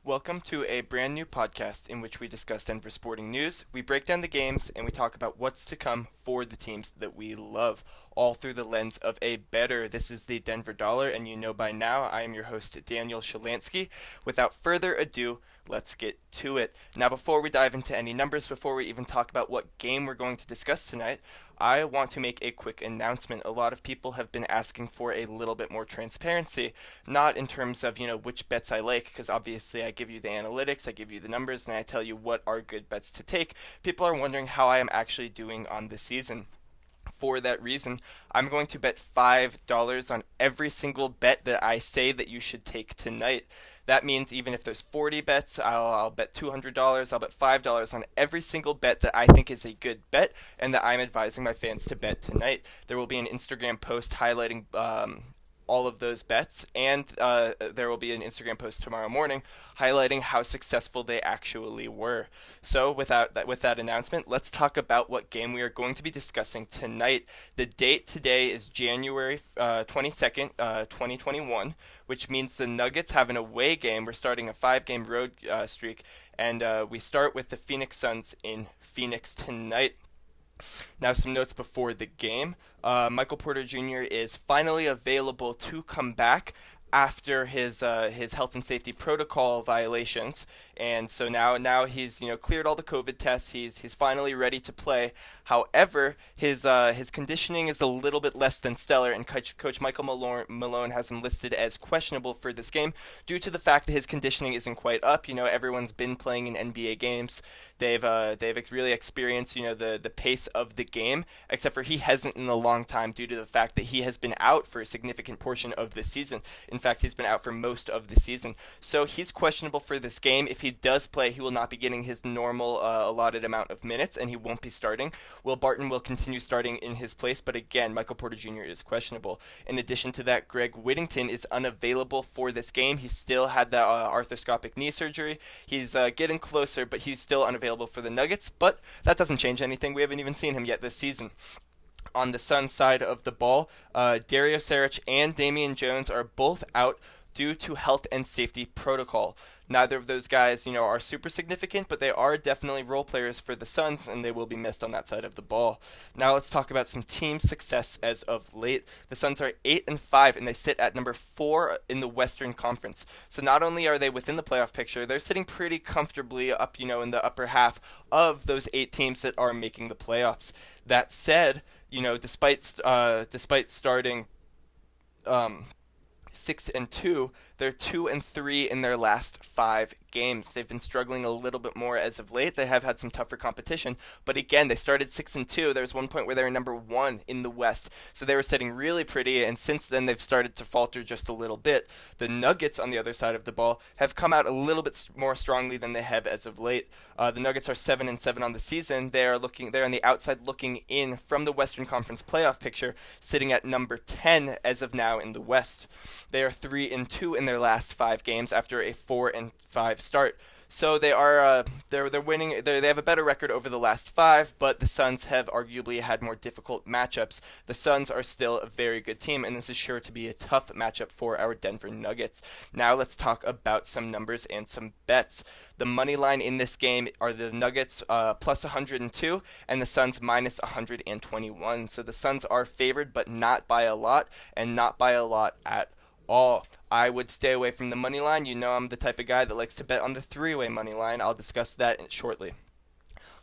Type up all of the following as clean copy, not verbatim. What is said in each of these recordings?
Welcome to a brand new podcast in which we discuss Denver sporting news, we break down the games, and we talk about what's to come for the teams that we love, all through the lens of a bettor. This is the Denver Dollar, and you know by now I am your host, Daniel Shalansky. Without further ado, let's get to it. Now, before we dive into any numbers, before we even talk about what game we're going to discuss tonight, I want to make a quick announcement. A lot of people have been asking for a little bit more transparency, not in terms of, which bets I like, because obviously I give you the analytics, I give you the numbers, and I tell you what are good bets to take. People are wondering how I am actually doing on the season. For that reason, I'm going to bet $5 on every single bet that I say that you should take tonight. That means even if there's 40 bets, I'll bet $200, I'll bet $5 on every single bet that I think is a good bet and that I'm advising my fans to bet tonight. There will be an Instagram post highlighting all of those bets, and there will be an Instagram post tomorrow morning highlighting how successful they actually were. So with that announcement, let's talk about what game we are going to be discussing tonight. The date today is January 22nd, 2021, which means the Nuggets have an away game. We're starting a 5-game road streak, and we start with the Phoenix Suns in Phoenix tonight. Now, some notes before the game. Michael Porter Jr. is finally available to come back after his health and safety protocol violations, and so now he's cleared all the COVID tests. He's finally ready to play. However, his conditioning is a little bit less than stellar, and Coach Michael Malone has him listed as questionable for this game due to the fact that his conditioning isn't quite up. Everyone's been playing in NBA games. They've really experienced the pace of the game, except for he hasn't in a long time due to the fact that he has been out for a significant portion of the season. In fact, he's been out for most of the season. So he's questionable for this game. If he does play, he will not be getting his normal allotted amount of minutes, and he won't be starting. Will Barton will continue starting in his place, but again, Michael Porter Jr. is questionable. In addition to that, Greg Whittington is unavailable for this game. He still had that arthroscopic knee surgery. He's getting closer, but he's still unavailable for the Nuggets, but that doesn't change anything. We haven't even seen him yet this season. On the Suns side of the ball, Dario Saric and Damian Jones are both out due to health and safety protocol. Neither of those guys, are super significant, but they are definitely role players for the Suns, and they will be missed on that side of the ball. Now let's talk about some team success as of late. The Suns are 8-5, and they sit at number 4 in the Western Conference. So not only are they within the playoff picture, they're sitting pretty comfortably up, in the upper half of those 8 teams that are making the playoffs. That said, despite starting 6-2, they're 2-3 in their last 5 games. They've been struggling a little bit more as of late. They have had some tougher competition, but again, they started 6-2. There was one point where they were number 1 in the West, so they were sitting really pretty, and since then they've started to falter just a little bit. The Nuggets on the other side of the ball have come out a little bit more strongly than they have as of late. The Nuggets are 7-7 on the season. They're on the outside looking in from the Western Conference playoff picture, sitting at number 10 as of now in the West. They are 3-2 in their last 5 games after a 4-5 start. So they're winning. They have a better record over the last 5, but the Suns have arguably had more difficult matchups. The Suns are still a very good team, and this is sure to be a tough matchup for our Denver Nuggets. Now let's talk about some numbers and some bets. The money line in this game are the Nuggets plus 102 and the Suns minus 121. So the Suns are favored, but not by a lot, and not by a lot at all. I would stay away from the money line. I'm the type of guy that likes to bet on the 3-way money line. I'll discuss that shortly.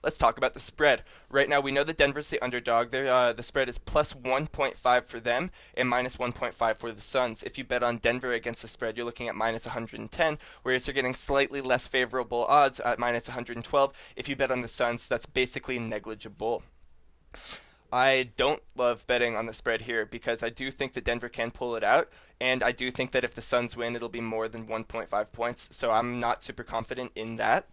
Let's talk about the spread. Right now, we know that Denver's the underdog. The spread is plus 1.5 for them and minus 1.5 for the Suns. If you bet on Denver against the spread, you're looking at minus 110, whereas you're getting slightly less favorable odds at minus 112. If you bet on the Suns, that's basically negligible. I don't love betting on the spread here because I do think that Denver can pull it out, and I do think that if the Suns win, it'll be more than 1.5 points, so I'm not super confident in that.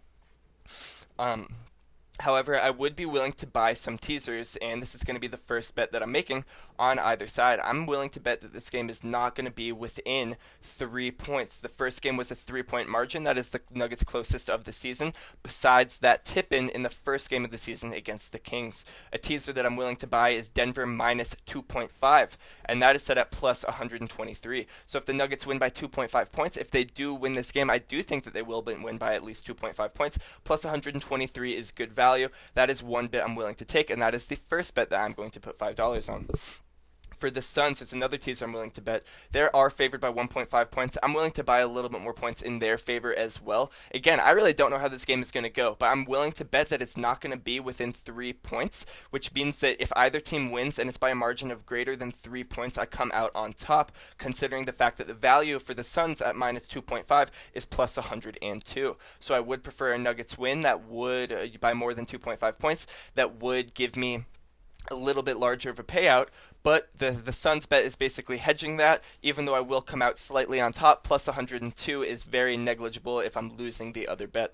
However, I would be willing to buy some teasers, and this is going to be the first bet that I'm making on either side. I'm willing to bet that this game is not going to be within 3 points. The first game was a 3 point margin. That is the Nuggets' closest of the season, besides that tip in the first game of the season against the Kings. A teaser that I'm willing to buy is Denver minus 2.5, and that is set at plus 123. So if the Nuggets win by 2.5 points, if they do win this game, I do think that they will win by at least 2.5 points. Plus 123 is good value. That is one bet I'm willing to take, and that is the first bet that I'm going to put $5 on. For the Suns, there's another teaser I'm willing to bet. They are favored by 1.5 points. I'm willing to buy a little bit more points in their favor as well. Again, I really don't know how this game is going to go, but I'm willing to bet that it's not going to be within 3 points, which means that if either team wins and it's by a margin of greater than 3 points, I come out on top, considering the fact that the value for the Suns at minus 2.5 is plus 102. So I would prefer a Nuggets win that would, by more than 2.5 points, that would give me a little bit larger of a payout, but the Suns bet is basically hedging that, even though I will come out slightly on top. Plus 102 is very negligible if I'm losing the other bet.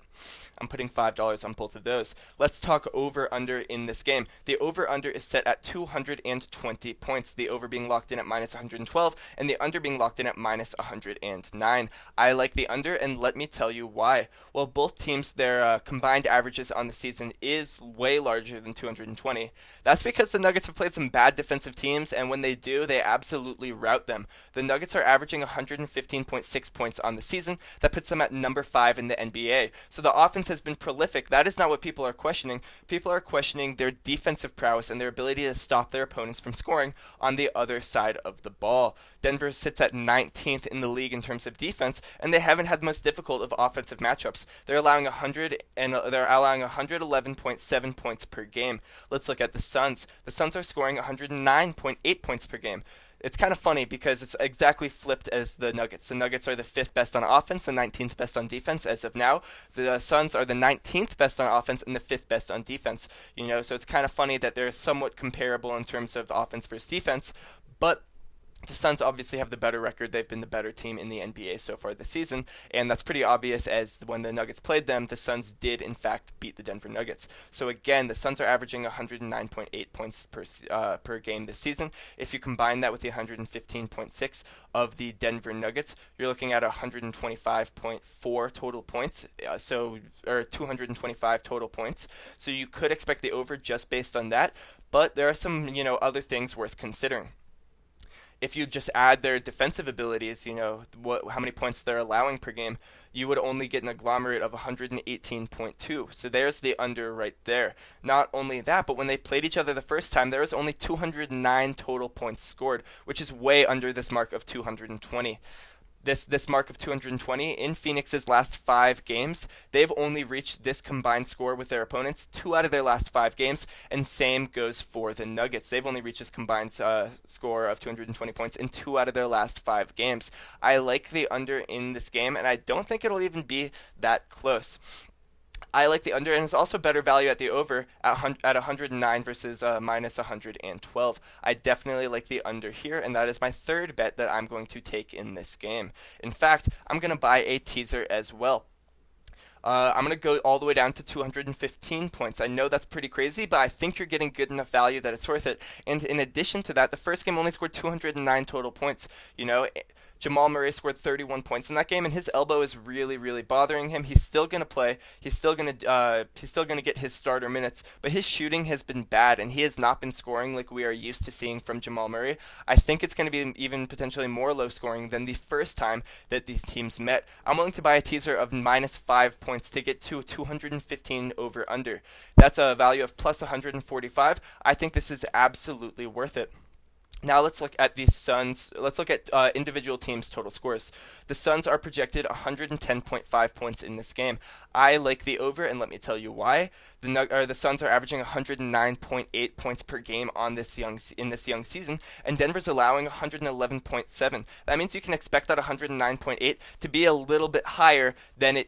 I'm putting $5 on both of those. Let's talk over-under in this game. The over-under is set at 220 points, the over being locked in at minus 112, and the under being locked in at minus 109. I like the under, and let me tell you why. Well, both teams, their combined averages on the season is way larger than 220. That's because the Nuggets have played some bad defensive teams, and when they do, they absolutely rout them. The Nuggets are averaging 115.6 points on the season. That puts them at number 5 in the NBA. So the offense has been prolific. That is not what people are questioning. People are questioning their defensive prowess and their ability to stop their opponents from scoring on the other side of the ball. Denver sits at 19th in the league in terms of defense, and they haven't had the most difficult of offensive matchups. They're allowing 111.7 points per game. Let's look at the Suns. The Suns are scoring 109.8 points per game. It's kind of funny because it's exactly flipped as the Nuggets. The Nuggets are the 5th best on offense, the 19th best on defense as of now. The Suns are the 19th best on offense and the 5th best on defense. So it's kind of funny that they're somewhat comparable in terms of offense versus defense, but the Suns obviously have the better record. They've been the better team in the NBA so far this season, and that's pretty obvious as when the Nuggets played them, the Suns did in fact beat the Denver Nuggets. So again, the Suns are averaging 109.8 points per game this season. If you combine that with the 115.6 of the Denver Nuggets, you're looking at 125.4 total points, or 225 total points. So you could expect the over just based on that, but there are some other things worth considering. If you just add their defensive abilities, how many points they're allowing per game, you would only get an agglomerate of 118.2. So there's the under right there. Not only that, but when they played each other the first time, there was only 209 total points scored, which is way under this mark of 220. This mark of 220 in Phoenix's last 5 games, they've only reached this combined score with their opponents 2 out of their last 5 games, and same goes for the Nuggets. They've only reached this combined score of 220 points in 2 out of their last 5 games. I like the under in this game, and I don't think it'll even be that close. I like the under, and it's also better value at the over at 109 versus minus 112. I definitely like the under here, and that is my third bet that I'm going to take in this game. In fact, I'm going to buy a teaser as well. I'm going to go all the way down to 215 points. I know that's pretty crazy, but I think you're getting good enough value that it's worth it. And in addition to that, the first game only scored 209 total points. Jamal Murray scored 31 points in that game, and his elbow is really, really bothering him. He's still going to play. He's still going to get his starter minutes, but his shooting has been bad, and he has not been scoring like we are used to seeing from Jamal Murray. I think it's going to be even potentially more low scoring than the first time that these teams met. I'm willing to buy a teaser of minus 5 points to get to 215 over under. That's a value of plus 145. I think this is absolutely worth it. Now let's look at the Suns. Let's look at individual teams' total scores. The Suns are projected 110.5 points in this game. I like the over, and let me tell you why. The Suns are averaging 109.8 points per game in this young season, and Denver's allowing 111.7. That means you can expect that 109.8 to be a little bit higher than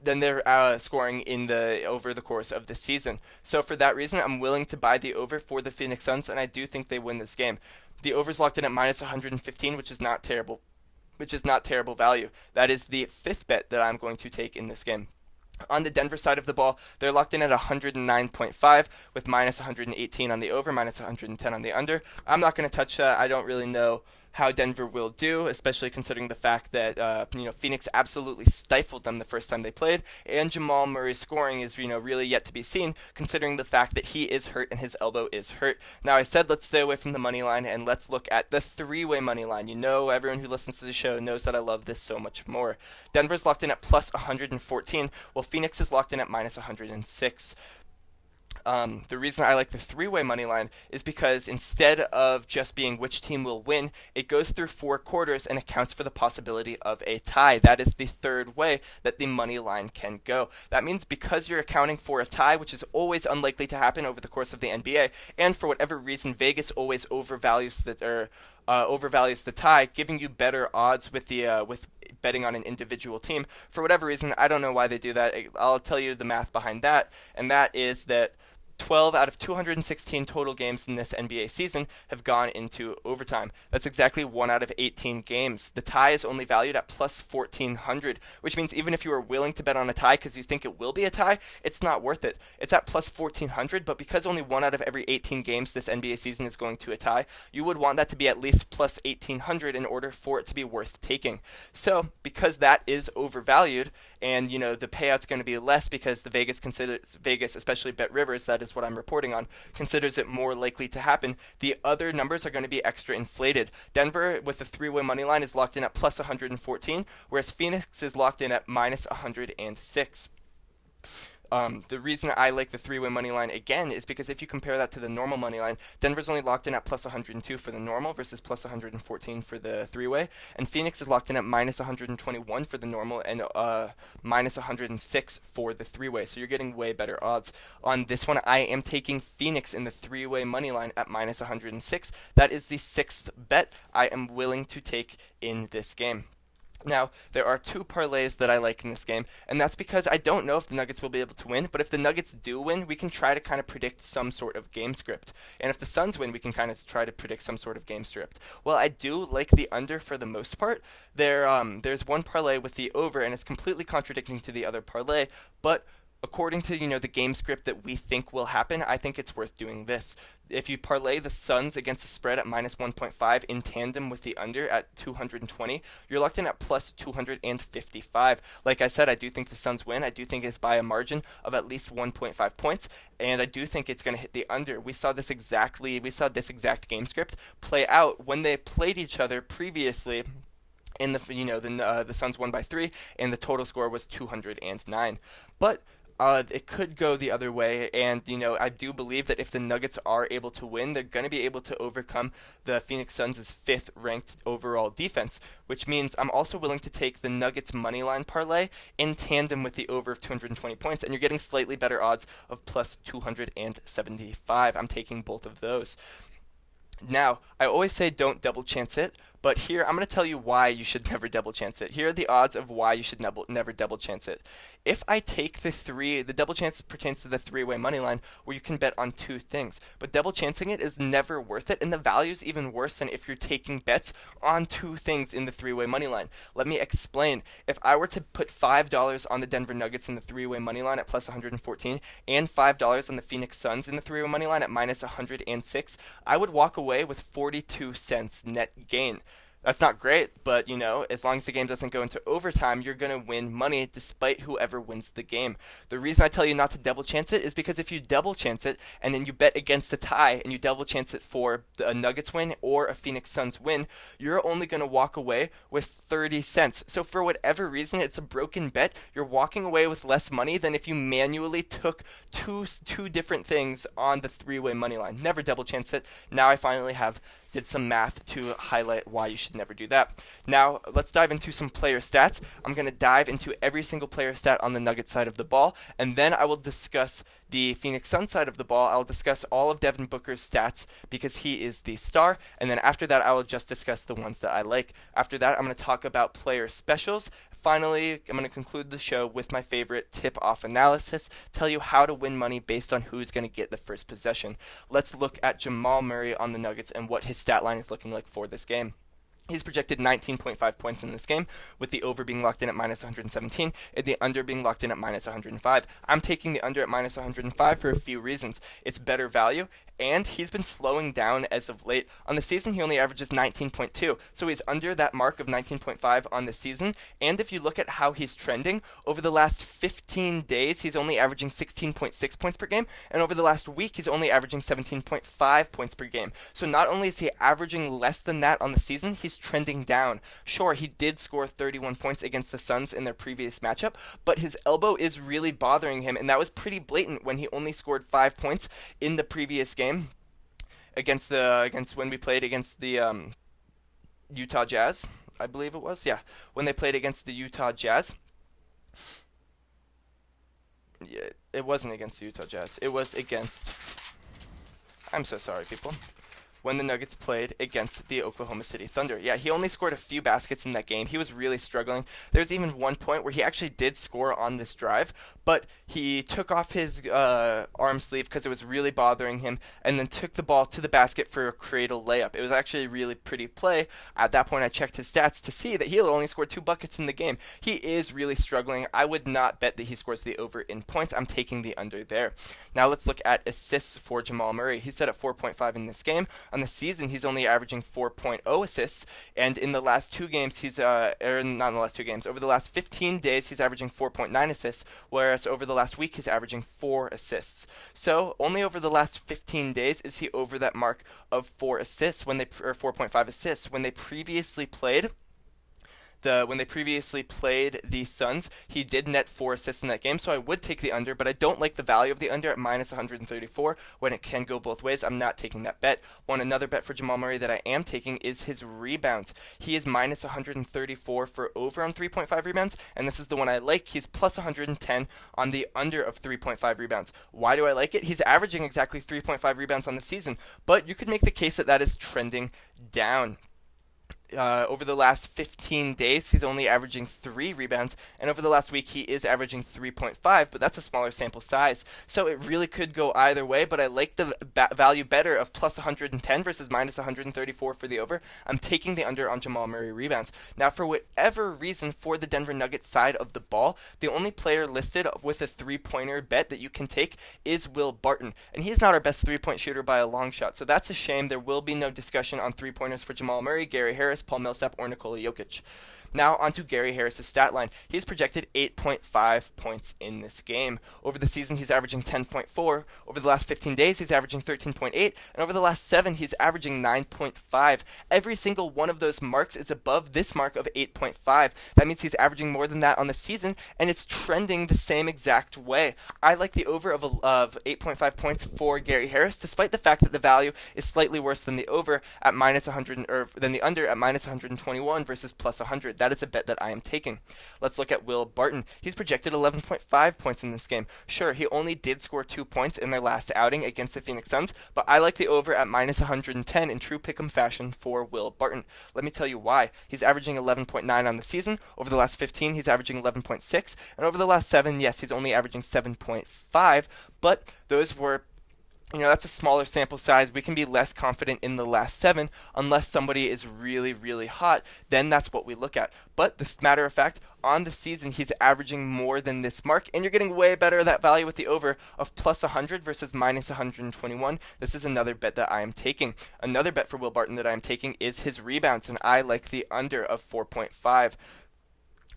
than they're scoring over the course of the season. So for that reason, I'm willing to buy the over for the Phoenix Suns, and I do think they win this game. The over's locked in at minus 115, which is not terrible value. That is the 5th bet that I'm going to take in this game. On the Denver side of the ball, they're locked in at 109.5 with minus 118 on the over, minus 110 on the under. I'm not going to touch that. I don't really know how Denver will do, especially considering the fact that Phoenix absolutely stifled them the first time they played, and Jamal Murray's scoring is really yet to be seen, considering the fact that he is hurt and his elbow is hurt. Now, I said let's stay away from the money line and let's look at the three-way money line. Everyone who listens to the show knows that I love this so much more. Denver's locked in at plus 114, while Phoenix is locked in at minus 106. The reason I like the three-way money line is because instead of just being which team will win, it goes through 4 quarters and accounts for the possibility of a tie. That is the third way that the money line can go. That means because you're accounting for a tie, which is always unlikely to happen over the course of the NBA, and for whatever reason Vegas always overvalues the tie, giving you better odds with betting on an individual team. For whatever reason, I don't know why they do that. I'll tell you the math behind that, and that is that 12 out of 216 total games in this NBA season have gone into overtime. That's exactly 1 out of 18 games. The tie is only valued at plus 1,400, which means even if you are willing to bet on a tie because you think it will be a tie, it's not worth it. It's at plus 1,400, but because only 1 out of every 18 games this NBA season is going to a tie, you would want that to be at least plus 1,800 in order for it to be worth taking. So, because that is overvalued, and the payout's going to be less because the Vegas, especially Bet Rivers, that is what I'm reporting on, considers it more likely to happen, the other numbers are going to be extra inflated. Denver, with the three-way money line, is locked in at plus 114, whereas Phoenix is locked in at minus 106. The reason I like the three-way money line again is because if you compare that to the normal money line, Denver's only locked in at plus 102 for the normal versus plus 114 for the three-way, and Phoenix is locked in at minus 121 for the normal and minus 106 for the three-way. So you're getting way better odds. On this one, I am taking Phoenix in the three-way money line at minus 106. That is the 6th bet I am willing to take in this game. Now, there are 2 parlays that I like in this game, and that's because I don't know if the Nuggets will be able to win, but if the Nuggets do win, we can try to kind of predict some sort of game script. And if the Suns win, we can kind of try to predict some sort of game script. Well, I do like the under for the most part. There's one parlay with the over, and it's completely contradicting to the other parlay, but according to the game script that we think will happen, I think it's worth doing this. If you parlay the Suns against the spread at minus 1.5 in tandem with the under at 220, you're locked in at plus 255. Like I said, I do think the Suns win. I do think it's by a margin of at least 1.5 points, and I do think it's going to hit the under. We saw this exact game script play out when they played each other previously. In the Suns won by 3, and the total score was 209. But it could go the other way, and I do believe that if the Nuggets are able to win, they're going to be able to overcome the Phoenix Suns' 5th ranked overall defense, which means I'm also willing to take the Nuggets moneyline parlay in tandem with the over of 220 points, and you're getting slightly better odds of plus 275. I'm taking both of those. Now, I always say don't double chance it, but here I'm going to tell you why you should never double chance it. Here are the odds of why you should never double chance it. If I take the double chance pertains to the three-way money line where you can bet on 2 things, but double chancing it is never worth it, and the value is even worse than if you're taking bets on 2 things in the three-way money line. Let me explain. If I were to put $5 on the Denver Nuggets in the three-way money line at plus 114 and $5 on the Phoenix Suns in the three-way money line at minus 106, I would walk away with 42 cents net gain. That's not great, but as long as the game doesn't go into overtime, you're going to win money despite whoever wins the game. The reason I tell you not to double chance it is because if you double chance it and then you bet against a tie and you double chance it for a Nuggets win or a Phoenix Suns win, you're only going to walk away with 30 cents. So for whatever reason, it's a broken bet. You're walking away with less money than if you manually took two different things on the three-way money line. Never double chance it. Now I finally did some math to highlight why you should never do that. Now, let's dive into some player stats. I'm going to dive into every single player stat on the Nuggets side of the ball, and then I will discuss the Phoenix Suns side of the ball. I'll discuss all of Devin Booker's stats because he is the star, and then after that, I will just discuss the ones that I like. After that, I'm going to talk about player specials. Finally, I'm going to conclude the show with my favorite tip-off analysis, tell you how to win money based on who's going to get the first possession. Let's look at Jamal Murray on the Nuggets and what his stat line is looking like for this game. He's projected 19.5 points in this game, with the over being locked in at minus 117 and the under being locked in at minus 105. I'm taking the under at minus 105 for a few reasons. It's better value, and he's been slowing down as of late. On the season, he only averages 19.2, so he's under that mark of 19.5 on the season. And if you look at how he's trending, over the last 15 days, he's only averaging 16.6 points per game, and over the last week, he's only averaging 17.5 points per game. So not only is he averaging less than that on the season, he's trending down. Sure, he did score 31 points against the Suns in their previous matchup, but his elbow is really bothering him, and that was pretty blatant when he only scored 5 points in the previous game against when we played against the Utah Jazz, I believe it was. Yeah, when they played against the Utah Jazz. Yeah, it wasn't against the Utah Jazz. It was against. I'm so sorry, people. When the Nuggets played against the Oklahoma City Thunder. Yeah, he only scored a few baskets in that game. He was really struggling. There's even one point where he actually did score on this drive, but he took off his arm sleeve because it was really bothering him, and then took the ball to the basket for a cradle layup. It was actually a really pretty play. At that point, I checked his stats to see that he only scored 2 buckets in the game. He is really struggling. I would not bet that he scores the over in points. I'm taking the under there. Now let's look at assists for Jamal Murray. He's set at 4.5 in this game. On the season, he's only averaging 4.0 assists, and in the last 2 games, not in the last 2 games, over the last 15 days, he's averaging 4.9 assists, whereas over the last week, he's averaging 4 assists. So only over the last 15 days is he over that mark of 4 assists or 4.5 assists. When they previously played the Suns, he did net 4 assists in that game, so I would take the under, but I don't like the value of the under at minus 134 when it can go both ways. I'm not taking that bet. Another bet for Jamal Murray that I am taking is his rebounds. He is minus 134 for over on 3.5 rebounds, and this is the one I like. He's plus 110 on the under of 3.5 rebounds. Why do I like it? He's averaging exactly 3.5 rebounds on the season, but you could make the case that that is trending down. Over the last 15 days, he's only averaging 3 rebounds, and over the last week, he is averaging 3.5, but that's a smaller sample size, so it really could go either way, but I like the value better of plus 110 versus minus 134 for the over. I'm taking the under on Jamal Murray rebounds. Now, for whatever reason, for the Denver Nuggets side of the ball, the only player listed with a 3-pointer bet that you can take is Will Barton, and he's not our best 3-point shooter by a long shot, so that's a shame. There will be no discussion on 3-pointers for Jamal Murray, Gary Harris, Paul Millsap, or Nikola Jokic. Now onto Gary Harris's stat line. He's projected 8.5 points in this game. Over the season, he's averaging 10.4. Over the last 15 days, he's averaging 13.8. And over the last 7, he's averaging 9.5. Every single one of those marks is above this mark of 8.5. That means he's averaging more than that on the season, and it's trending the same exact way. I like the over of 8.5 points for Gary Harris, despite the fact that the value is slightly worse than the over at minus 100, or than the under at minus 121 versus plus 100. That is a bet that I am taking. Let's look at Will Barton. He's projected 11.5 points in this game. Sure, he only did score 2 points in their last outing against the Phoenix Suns, but I like the over at minus 110 in true pick'em fashion for Will Barton. Let me tell you why. He's averaging 11.9 on the season. Over the last 15, he's averaging 11.6, and over the last 7, yes, he's only averaging 7.5, but those were that's a smaller sample size. We can be less confident in the last 7 unless somebody is really, really hot. Then that's what we look at. But the matter of fact, on the season, he's averaging more than this mark, and you're getting way better at that value with the over of plus 100 versus minus 121. This is another bet that I am taking. Another bet for Will Barton that I am taking is his rebounds, and I like the under of 4.5.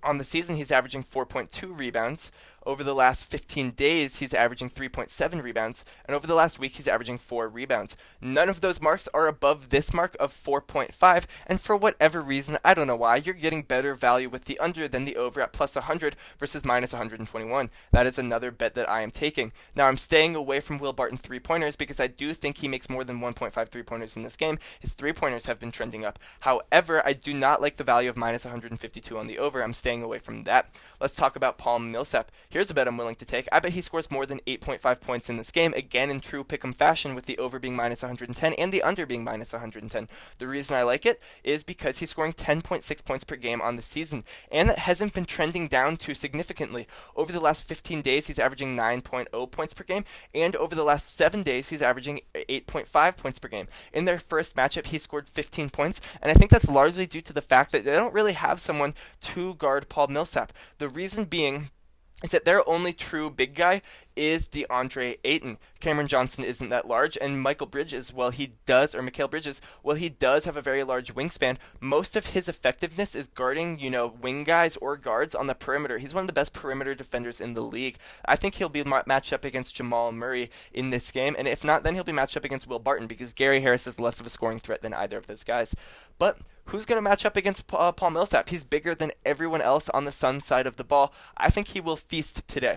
On the season, he's averaging 4.2 rebounds. Over the last 15 days, he's averaging 3.7 rebounds, and over the last week, he's averaging 4 rebounds. None of those marks are above this mark of 4.5, and for whatever reason, I don't know why, you're getting better value with the under than the over at plus 100 versus minus 121. That is another bet that I am taking. Now, I'm staying away from Will Barton 3-pointers because I do think he makes more than 1.5 3-pointers in this game. His 3-pointers have been trending up. However, I do not like the value of minus 152 on the over. I'm staying away from that. Let's talk about Paul Millsap. Here's a bet I'm willing to take. I bet he scores more than 8.5 points in this game, again in true pick'em fashion, with the over being minus 110 and the under being minus 110. The reason I like it is because he's scoring 10.6 points per game on the season, and that hasn't been trending down too significantly. Over the last 15 days, he's averaging 9.0 points per game, and over the last 7 days, he's averaging 8.5 points per game. In their first matchup, he scored 15 points, and I think that's largely due to the fact that they don't really have someone to guard Paul Millsap. The reason being is that their only true big guy is DeAndre Ayton. Cameron Johnson isn't that large, and Mikal Bridges, while he does have a very large wingspan, most of his effectiveness is guarding, wing guys or guards on the perimeter. He's one of the best perimeter defenders in the league. I think he'll be matched up against Jamal Murray in this game, and if not, then he'll be matched up against Will Barton, because Gary Harris is less of a scoring threat than either of those guys. But who's going to match up against Paul Millsap? He's bigger than everyone else on the Suns side of the ball. I think he will feast today.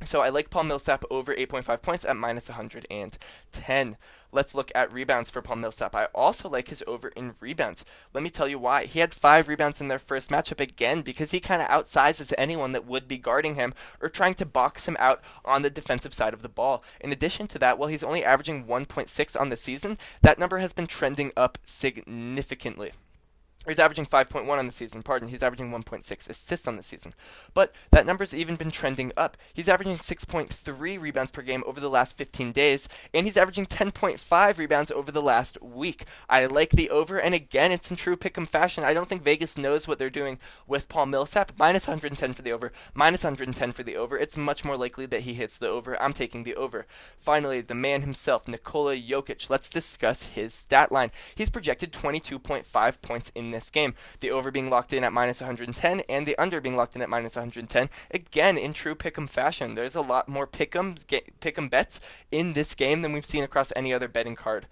So I like Paul Millsap over 8.5 points at minus 110. Let's look at rebounds for Paul Millsap. I also like his over in rebounds. Let me tell you why. He had 5 rebounds in their first matchup, again because he kind of outsizes anyone that would be guarding him or trying to box him out on the defensive side of the ball. In addition to that, while he's only averaging 1.6 on the season, that number has been trending up significantly. He's averaging 5.1 on the season, He's averaging 1.6 assists on the season. But that number's even been trending up. He's averaging 6.3 rebounds per game over the last 15 days, and he's averaging 10.5 rebounds over the last week. I like the over, and again, it's in true pick'em fashion. I don't think Vegas knows what they're doing with Paul Millsap. Minus 110 for the over, minus 110 for the over. It's much more likely that he hits the over. I'm taking the over. Finally, the man himself, Nikola Jokic. Let's discuss his stat line. He's projected 22.5 points in this game, the over being locked in at minus 110 and the under being locked in at minus 110. Again, in true pick'em fashion, there's a lot more pick'em bets in this game than we've seen across any other betting card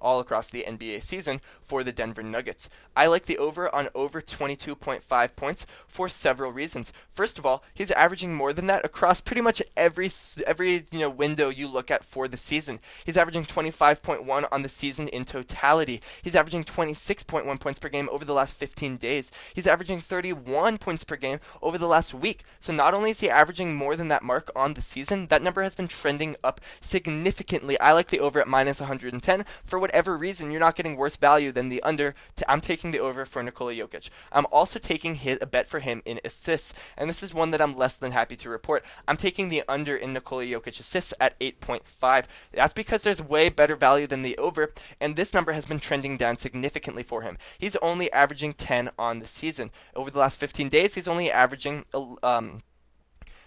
all across the NBA season for the Denver Nuggets. I like the over on over 22.5 points for several reasons. First of all, he's averaging more than that across pretty much every window you look at for the season. He's averaging 25.1 on the season in totality. He's averaging 26.1 points per game over the last 15 days. He's averaging 31 points per game over the last week. So not only is he averaging more than that mark on the season, that number has been trending up significantly. I like the over at minus 110 for whatever reason. You're not getting worse value than the under. I'm taking the over for Nikola Jokic. I'm also taking a bet for him in assists, and this is one that I'm less than happy to report. I'm taking the under in Nikola Jokic assists at 8.5. That's because there's way better value than the over, and this number has been trending down significantly for him. He's only averaging 10 on the season. Over the last 15 days, he's only averaging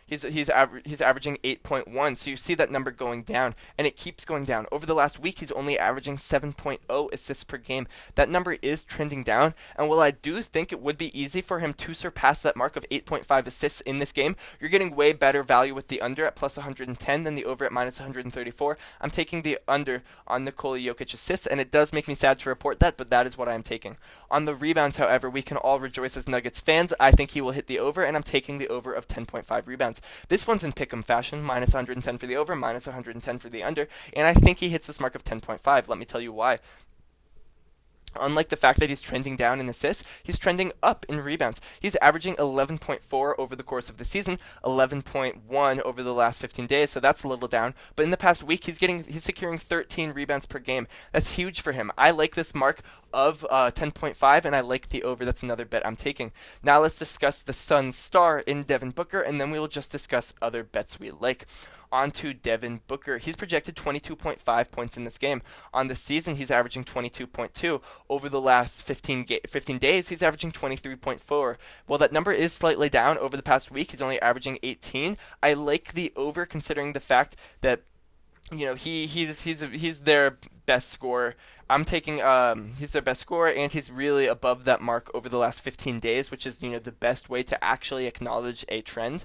He's averaging 8.1, so you see that number going down, and it keeps going down. Over the last week, he's only averaging 7.0 assists per game. That number is trending down, and while I do think it would be easy for him to surpass that mark of 8.5 assists in this game, you're getting way better value with the under at plus 110 than the over at minus 134. I'm taking the under on Nikola Jokic assists, and it does make me sad to report that, but that is what I am taking. On the rebounds, however, we can all rejoice as Nuggets fans. I think he will hit the over, and I'm taking the over of 10.5 rebounds. This one's in pick'em fashion, minus 110 for the over, minus 110 for the under, and I think he hits this mark of 10.5. Let me tell you why. Unlike the fact that he's trending down in assists, he's trending up in rebounds. He's averaging 11.4 over the course of the season, 11.1 over the last 15 days, so that's a little down. But in the past week, he's securing 13 rebounds per game. That's huge for him. I like this mark of 10.5, and I like the over. That's another bet I'm taking. Now let's discuss the Suns star in Devin Booker, and then we will just discuss other bets we like. On to Devin Booker. He's projected 22.5 points in this game. On the season, he's averaging 22.2. Over the last 15 days, he's averaging 23.4. While that number is slightly down over the past week, he's only averaging 18. I like the over considering the fact that he's their best scorer. I'm taking he's their best scorer, and he's really above that mark over the last 15 days, which is the best way to actually acknowledge a trend.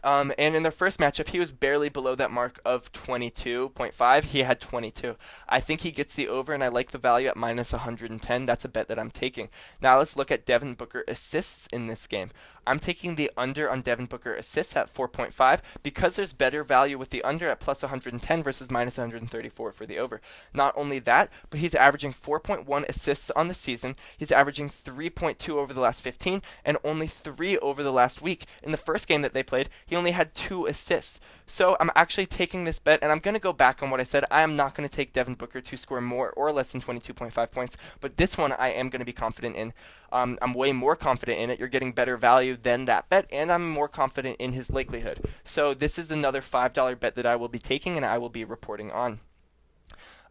And in their first matchup, he was barely below that mark of 22.5. He had 22. I think he gets the over, and I like the value at minus 110. That's a bet that I'm taking. Now let's look at Devin Booker assists in this game. I'm taking the under on Devin Booker assists at 4.5 because there's better value with the under at plus 110 versus minus 134 for the over. Not only that, but he's averaging 4.1 assists on the season. He's averaging 3.2 over the last 15 and only 3 over the last week. In the first game that they played, he only had 2 assists. So I'm actually taking this bet, and I'm going to go back on what I said. I am not going to take Devin Booker to score more or less than 22.5 points, but this one I am going to be confident in. I'm way more confident in it. You're getting better value than that bet, and I'm more confident in his likelihood. So this is another $5 bet that I will be taking, and I will be reporting on.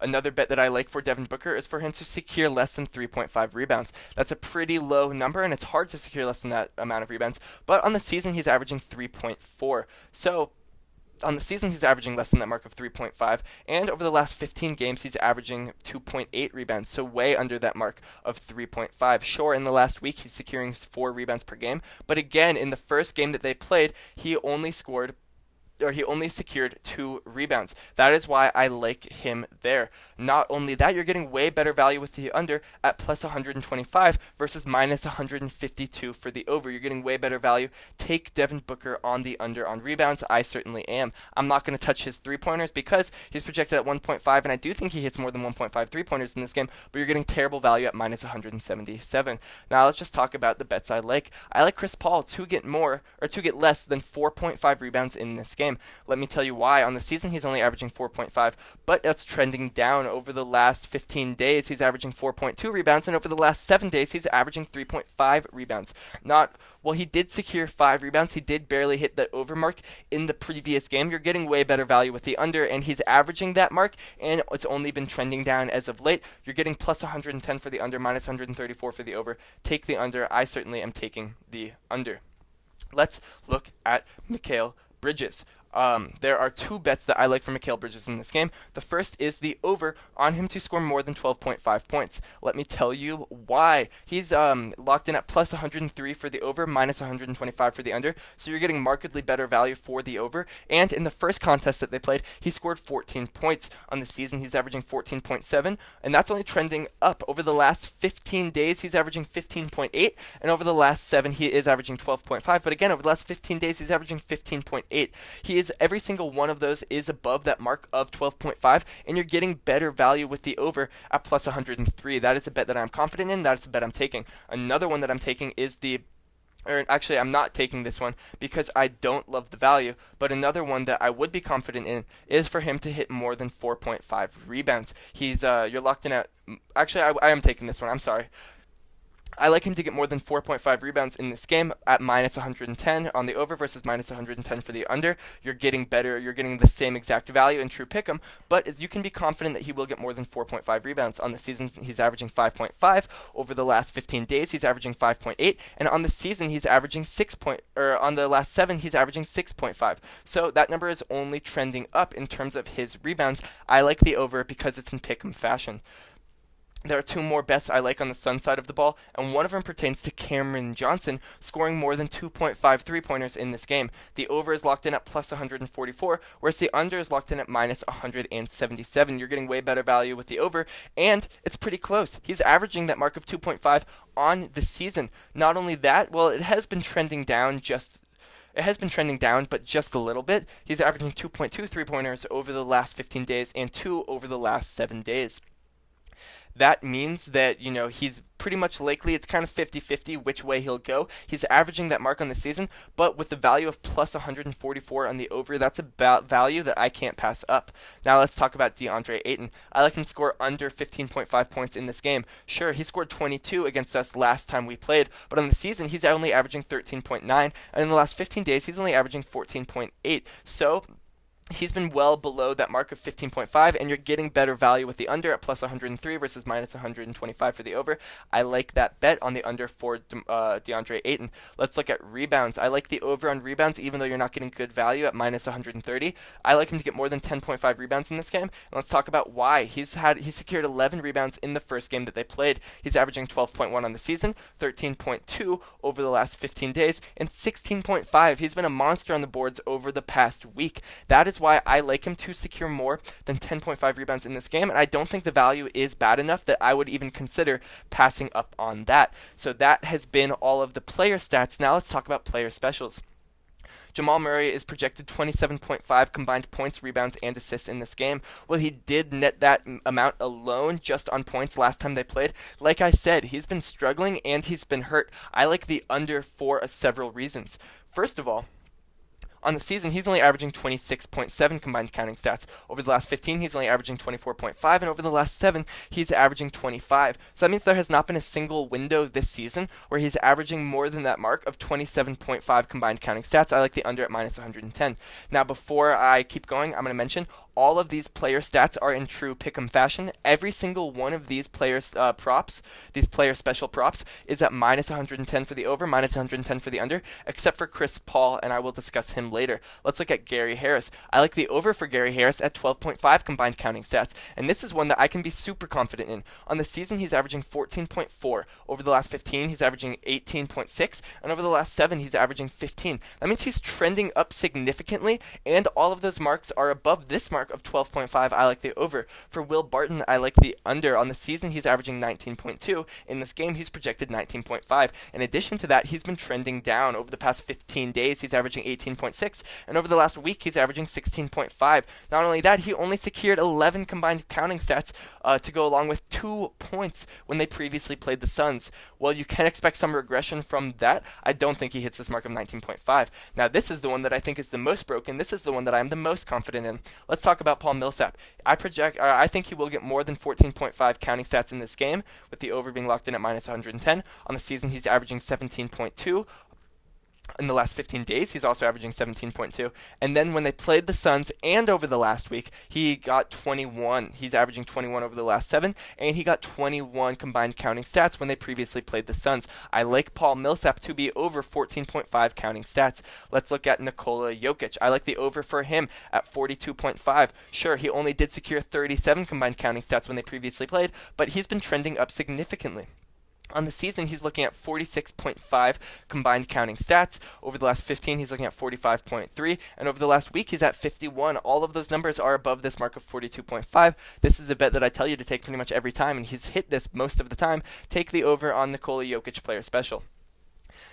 Another bet that I like for Devin Booker is for him to secure less than 3.5 rebounds. That's a pretty low number, and it's hard to secure less than that amount of rebounds. But on the season, he's averaging 3.4. So on the season, he's averaging less than that mark of 3.5, and over the last 15 games, he's averaging 2.8 rebounds, so way under that mark of 3.5. Sure, in the last week, he's securing 4 rebounds per game, but again, in the first game that they played, he only secured 2 rebounds. That is why I like him there. Not only that, you're getting way better value with the under at plus 125 versus minus 152 for the over. You're getting way better value. Take Devin Booker on the under on rebounds. I certainly am. I'm not going to touch his three-pointers because he's projected at 1.5, and I do think he hits more than 1.5 three-pointers in this game, but you're getting terrible value at minus 177. Now let's just talk about the bets I like. I like Chris Paul to get less than 4.5 rebounds in this game. Let me tell you why. On the season, he's only averaging 4.5, but that's trending down. Over the last 15 days, he's averaging 4.2 rebounds, and over the last 7 days, he's averaging 3.5 rebounds. He did secure 5 rebounds. He did barely hit the over mark in the previous game. You're getting way better value with the under, and he's averaging that mark, and it's only been trending down as of late. You're getting plus 110 for the under, minus 134 for the over. Take the under. I certainly am taking the under. Let's look at Mikal Bridges. There are 2 bets that I like for Mikal Bridges in this game. The first is the over on him to score more than 12.5 points. Let me tell you why. He's locked in at plus 103 for the over, minus 125 for the under. So you're getting markedly better value for the over. And in the first contest that they played, he scored 14 points. On the season, he's averaging 14.7, and that's only trending up. Over the last 15 days, he's averaging 15.8, and over the last 7, he is averaging 12.5. But again, over the last 15 days, he's averaging 15.8. Every single one of those is above that mark of 12.5, and you're getting better value with the over at plus 103. That is a bet that I'm confident in. That is a bet I'm taking. Another one that I'm taking is I'm not taking this one because I don't love the value, but another one that I would be confident in is for him to hit more than 4.5 rebounds. You're locked in at, I am taking this one. I'm sorry. I like him to get more than 4.5 rebounds in this game at minus 110 on the over versus minus 110 for the under. You're getting better. You're getting the same exact value in true pick'em, but you can be confident that he will get more than 4.5 rebounds. On the season, he's averaging 5.5. Over the last 15 days, he's averaging 5.8, and on the season, he's averaging on the last 7, he's averaging 6.5. So that number is only trending up in terms of his rebounds. I like the over because it's in pick'em fashion. There are 2 more bets I like on the Suns side of the ball, and one of them pertains to Cameron Johnson scoring more than 2.5 three-pointers in this game. The over is locked in at plus 144, whereas the under is locked in at minus 177. You're getting way better value with the over, and it's pretty close. He's averaging that mark of 2.5 on the season. Not only that, it has been trending down but just a little bit. He's averaging 2.2 three-pointers over the last 15 days and 2 over the last 7 days. That means that, he's pretty much likely, it's kind of 50-50 which way he'll go. He's averaging that mark on the season, but with the value of plus 144 on the over, that's about value that I can't pass up. Now let's talk about DeAndre Ayton. I like him to score under 15.5 points in this game. Sure, he scored 22 against us last time we played, but on the season, he's only averaging 13.9, and in the last 15 days, he's only averaging 14.8. So He's been well below that mark of 15.5, and you're getting better value with the under at plus 103 versus minus 125 for the over. I like that bet on the under for DeAndre Ayton. Let's look at rebounds. I like the over on rebounds, even though you're not getting good value at minus 130. I like him to get more than 10.5 rebounds in this game, and let's talk about why. He secured 11 rebounds in the first game that they played. He's averaging 12.1 on the season, 13.2 over the last 15 days, and 16.5. He's been a monster on the boards over the past week. That is why I like him to secure more than 10.5 rebounds in this game, and I don't think the value is bad enough that I would even consider passing up on that. So that has been all of the player stats. Now let's talk about player specials. Jamal Murray is projected 27.5 combined points, rebounds, and assists in this game. Well, he did net that amount alone just on points last time they played. Like I said, he's been struggling and he's been hurt. I like the under for several reasons. First of all, on the season, he's only averaging 26.7 combined counting stats. Over the last 15, he's only averaging 24.5, and over the last 7, he's averaging 25. So that means there has not been a single window this season where he's averaging more than that mark of 27.5 combined counting stats. I like the under at minus 110. Now, before I keep going, I'm going to mention all of these player stats are in true pick'em fashion. Every single one of these players props, these player special props, is at minus 110 for the over, minus 110 for the under, except for Chris Paul, and I will discuss him later. Let's look at Gary Harris. I like the over for Gary Harris at 12.5 combined counting stats, and this is one that I can be super confident in. On the season, he's averaging 14.4. Over the last 15, he's averaging 18.6, and over the last 7, he's averaging 15. That means he's trending up significantly, and all of those marks are above this mark of 12.5. I like the over. For Will Barton, I like the under. On the season, he's averaging 19.2. In this game, he's projected 19.5. In addition to that, he's been trending down. Over the past 15 days, he's averaging 18.6, and over the last week, he's averaging 16.5. Not only that, he only secured 11 combined counting stats to go along with 2 points when they previously played the Suns. Well, you can expect some regression from that. I don't think he hits this mark of 19.5. Now, this is the one that I think is the most broken. This is the one that I'm the most confident in. Let's talk about Paul Millsap. I think he will get more than 14.5 counting stats in this game, with the over being locked in at minus 110. On the season, he's averaging 17.2. In the last 15 days, he's also averaging 17.2. And then when they played the Suns and over the last week, he got 21. He's averaging 21 over the last 7, and he got 21 combined counting stats when they previously played the Suns. I like Paul Millsap to be over 14.5 counting stats. Let's look at Nikola Jokic. I like the over for him at 42.5. Sure, he only did secure 37 combined counting stats when they previously played, but he's been trending up significantly. On the season, he's looking at 46.5 combined counting stats. Over the last 15, he's looking at 45.3. And over the last week, he's at 51. All of those numbers are above this mark of 42.5. This is a bet that I tell you to take pretty much every time, and he's hit this most of the time. Take the over on Nikola Jokic player special.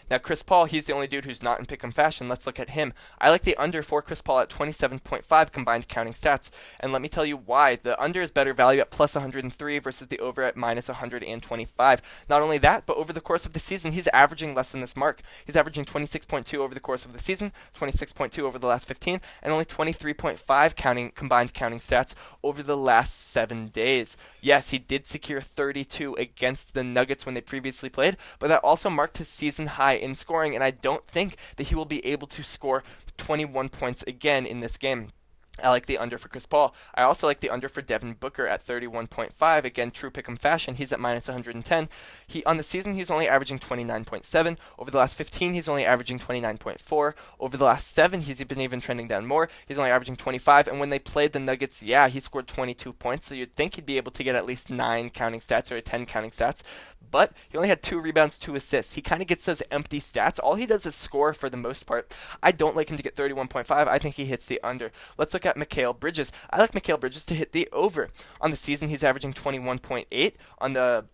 Now, Chris Paul, he's the only dude who's not in pick'em fashion. Let's look at him. I like the under for Chris Paul at 27.5 combined counting stats. And let me tell you why. The under is better value at plus 103 versus the over at minus 125. Not only that, but over the course of the season, he's averaging less than this mark. He's averaging 26.2 over the course of the season, 26.2 over the last 15, and only 23.5 combined counting stats over the last 7 days. Yes, he did secure 32 against the Nuggets when they previously played, but that also marked his season high in scoring, and I don't think that he will be able to score 21 points again in this game. I like the under for Chris Paul. I also like the under for Devin Booker at 31.5. Again, true pick'em fashion. He's at minus 110. On the season, he's only averaging 29.7. Over the last 15, he's only averaging 29.4. Over the last 7, he's been even trending down more. He's only averaging 25. And when they played the Nuggets, yeah, he scored 22 points. So you'd think he'd be able to get at least 9 counting stats or 10 counting stats. But he only had 2 rebounds, 2 assists. He kind of gets those empty stats. All he does is score for the most part. I don't like him to get 31.5. I think he hits the under. Let's look at Mikal Bridges. I like Mikal Bridges to hit the over. On the season, he's averaging 21.8.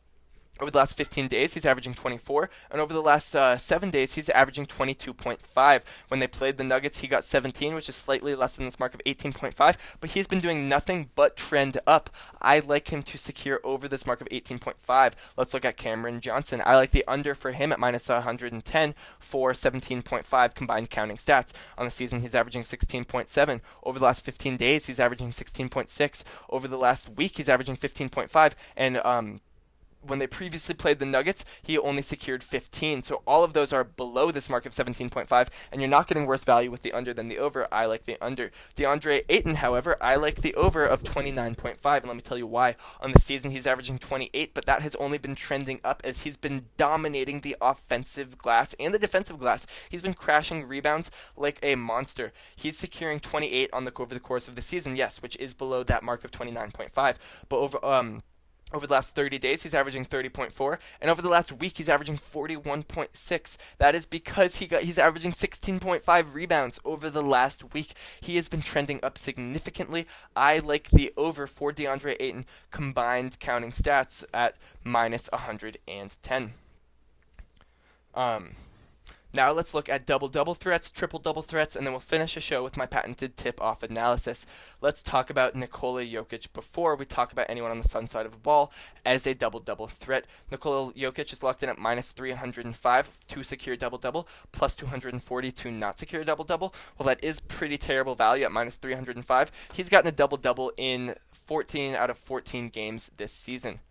Over the last 15 days, he's averaging 24, and over the last 7 days, he's averaging 22.5. When they played the Nuggets, he got 17, which is slightly less than this mark of 18.5, but he's been doing nothing but trend up. I like him to secure over this mark of 18.5. Let's look at Cameron Johnson. I like the under for him at minus 110 for 17.5 combined counting stats. On the season, he's averaging 16.7. Over the last 15 days, he's averaging 16.6. Over the last week, he's averaging 15.5, and when they previously played the Nuggets, he only secured 15. So all of those are below this mark of 17.5, and you're not getting worse value with the under than the over. I like the under. DeAndre Ayton, however, I like the over of 29.5, and let me tell you why. On the season, he's averaging 28, but that has only been trending up as he's been dominating the offensive glass and the defensive glass. He's been crashing rebounds like a monster. He's securing 28 over the course of the season, yes, which is below that mark of 29.5, but over the last 30 days, he's averaging 30.4, and over the last week, he's averaging 41.6. That is because he's averaging 16.5 rebounds over the last week. He has been trending up significantly. I like the over for DeAndre Ayton combined counting stats at minus 110. Now let's look at double-double threats, triple-double threats, and then we'll finish the show with my patented tip-off analysis. Let's talk about Nikola Jokic before we talk about anyone on the Sun side of the ball as a double-double threat. Nikola Jokic is locked in at minus 305 to secure double-double, plus 240 to not secure double-double. Well, that is pretty terrible value at minus 305. He's gotten a double-double in 14 out of 14 games this season.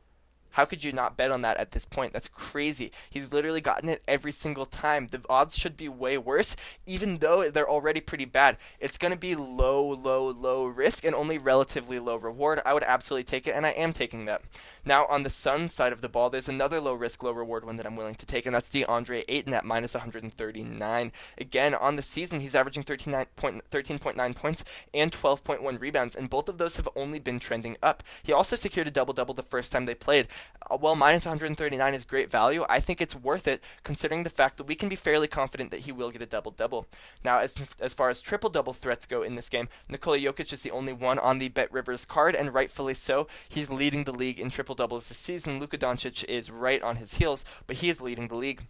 How could you not bet on that at this point? That's crazy. He's literally gotten it every single time. The odds should be way worse, even though they're already pretty bad. It's going to be low risk and only relatively low reward. I would absolutely take it, and I am taking that. Now, on the Suns side of the ball, there's another low risk, low reward one that I'm willing to take, and that's DeAndre Ayton at minus 139. Again, on the season, he's averaging 13.9 points and 12.1 rebounds, and both of those have only been trending up. He also secured a double-double the first time they played. While minus 139 is great value, I think it's worth it considering the fact that we can be fairly confident that he will get a double-double. Now, as far as triple-double threats go in this game, Nikola Jokic is the only one on the BetRivers card, and rightfully so. He's leading the league in triple-doubles this season. Luka Doncic is right on his heels, but he is leading the league.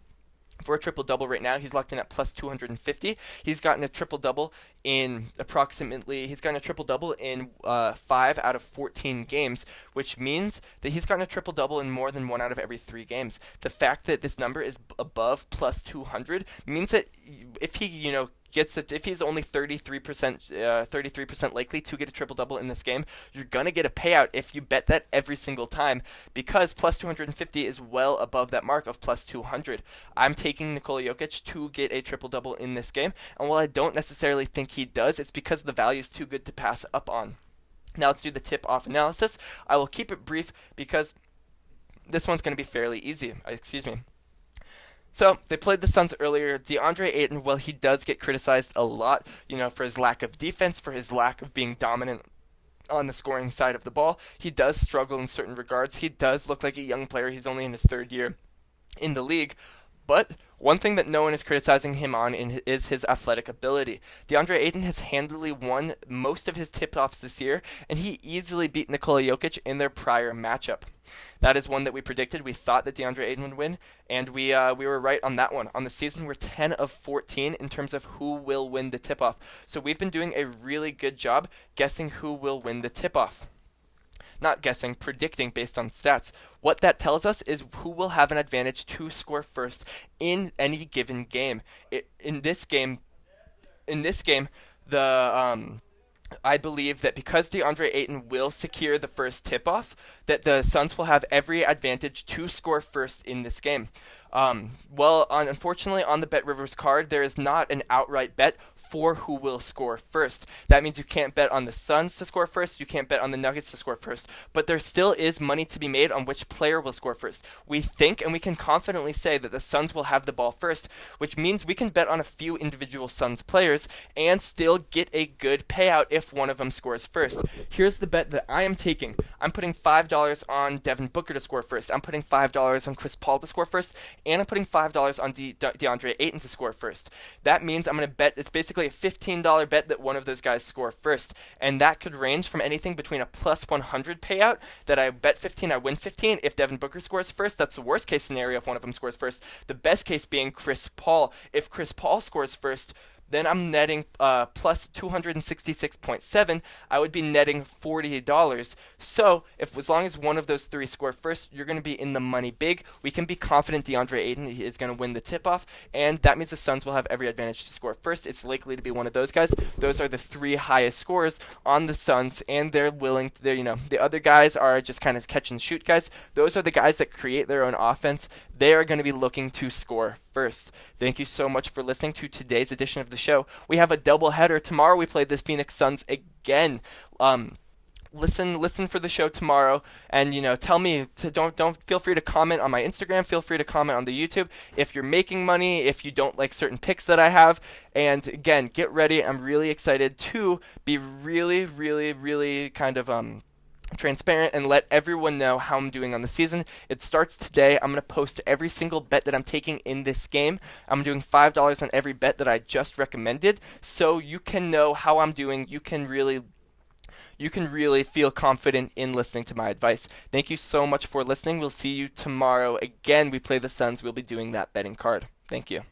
For a triple-double right now, he's locked in at plus 250. He's gotten a triple-double in 5 out of 14 games, which means that he's gotten a triple-double in more than 1 out of every 3 games. The fact that this number is above plus 200 means that if he, if he's only 33% likely to get a triple-double in this game, you're going to get a payout if you bet that every single time, because plus 250 is well above that mark of plus 200. I'm taking Nikola Jokic to get a triple-double in this game, and while I don't necessarily think he does, it's because the value is too good to pass up on. Now let's do the tip-off analysis. I will keep it brief because this one's going to be fairly easy. So, they played the Suns earlier. DeAndre Ayton, well, he does get criticized a lot, for his lack of defense, for his lack of being dominant on the scoring side of the ball. He does struggle in certain regards. He does look like a young player. He's only in his 3rd year in the league. But one thing that no one is criticizing him on is his athletic ability. DeAndre Ayton has handily won most of his tip-offs this year, and he easily beat Nikola Jokic in their prior matchup. That is one that we predicted. We thought that DeAndre Ayton would win, and we were right on that one. On the season, we're 10 of 14 in terms of who will win the tip-off. So we've been doing a really good job guessing who will win the tip-off. Not guessing, predicting based on stats. What that tells us is who will have an advantage to score first in any given game. In this game, I believe that because DeAndre Ayton will secure the first tip-off, that the Suns will have every advantage to score first in this game. Unfortunately, on the BetRivers card, there is not an outright bet for who will score first. That means you can't bet on the Suns to score first, you can't bet on the Nuggets to score first, but there still is money to be made on which player will score first. We think and we can confidently say that the Suns will have the ball first, which means we can bet on a few individual Suns players and still get a good payout if one of them scores first. Here's the bet that I am taking. I'm putting $5 on Devin Booker to score first. I'm putting $5 on Chris Paul to score first, and I'm putting $5 on DeAndre Ayton to score first. That means I'm going to bet, it's basically a $15 bet that one of those guys score first, and that could range from anything between a plus 100 payout, that I bet 15, I win 15. If Devin Booker scores first, that's the worst case scenario if one of them scores first. The best case being Chris Paul. If Chris Paul scores first, then I'm netting plus 266.7. I would be netting $40. So if as long as one of those three score first, you're going to be in the money big. We can be confident DeAndre Ayton is going to win the tip-off, and that means the Suns will have every advantage to score first. It's likely to be one of those guys. Those are the three highest scorers on the Suns, and they're willing to, the other guys are just kind of catch and shoot guys. Those are the guys that create their own offense. They are going to be looking to score first. Thank you so much for listening to today's edition of the show. We have a doubleheader. Tomorrow we play the Phoenix Suns again. Listen for the show tomorrow, and tell me don't feel free to comment on my Instagram, feel free to comment on the YouTube if you're making money, if you don't like certain picks that I have. And again, get ready. I'm really excited to be really kind of transparent and let everyone know how I'm doing on the season. It starts today. I'm going to post every single bet that I'm taking in this game. I'm doing $5 on every bet that I just recommended, so you can know how I'm doing. You can really feel confident in listening to my advice. Thank you so much for listening. We'll see you tomorrow. Again, we play the Suns. We'll be doing that betting card. Thank you.